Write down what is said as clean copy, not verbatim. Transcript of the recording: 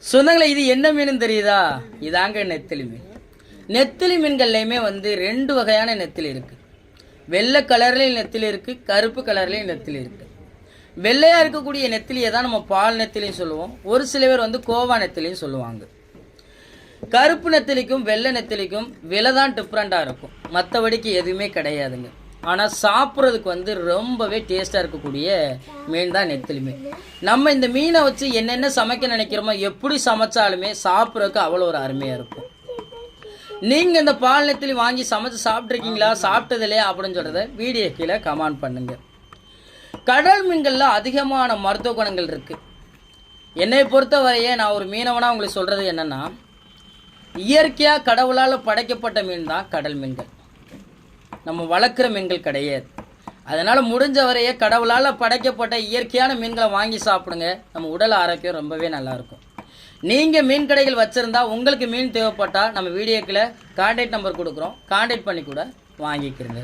சொந்தங்களே, இது என்ன மீன் தெரியுதா? இதாங்க நெத்திலி மீன். நெத்திலி மீன்கள்லையுமே ரெண்டு வகையான நெத்திலி இருக்கு. வெள்ளை கலர்லேயும் நெத்திலி இருக்கு, கருப்பு கலர்லேயும் நெத்திலி இருக்கு. வெள்ளையா இருக்கக்கூடிய நெத்திலியை தான் நம்ம பால் நெத்திலியும் சொல்லுவோம். ஒரு சில பேர் கோவா நெத்திலியும் சொல்லுவாங்க. கருப்பு நெத்திலிக்கும் வெள்ளை நெத்திலிக்கும் விலை தான் டிஃப்ரெண்டாக இருக்கும், மற்றபடிக்கு எதுவுமே கிடையாதுங்க. ஆனால் சாப்பிட்றதுக்கு ரொம்பவே டேஸ்ட்டாக இருக்கக்கூடிய மீன் தான் நெத்திலி மீன். நம்ம இந்த மீனை வச்சு என்னென்ன சமைக்க நினைக்கிறோமோ எப்படி சமைச்சாலுமே சாப்பிட்றதுக்கு அவ்வளோ ஒரு அருமையாக இருக்கும். நீங்கள் இந்த பால் நெத்திலி வாங்கி சமைச்சு சாப்பிட்ருக்கீங்களா, சாப்பிட்டதில்லையா அப்படின்னு சொல்கிறத வீடியோ கீழே கமெண்ட் பண்ணுங்கள். கடல் மீன்களில் அதிகமான மருத்துவ குணங்கள் இருக்குது. என்னை பொறுத்தவரையே நான் ஒரு மீனவனாக உங்களுக்கு சொல்கிறது என்னென்னா, இயற்கையாக கடவுளால் படைக்கப்பட்ட மீன் தான் கடல் மீன்கள். நம்ம வளர்க்குற மீன்கள் கிடையாது. அதனால் முடிஞ்ச வரையே கடவுளால் படைக்கப்பட்ட இயற்கையான மீன்களை வாங்கி சாப்பிடுங்க. நம்ம உடல் ஆரோக்கியம் ரொம்பவே நல்லாயிருக்கும். நீங்கள் மீன் கடைகள் வச்சுருந்தா உங்களுக்கு மீன் தேவைப்பட்டால் நம்ம வீடியோக்கில் கான்டாக்ட் நம்பர் கொடுக்குறோம், கான்டாக்ட் பண்ணி கூட வாங்கிக்கிறங்க.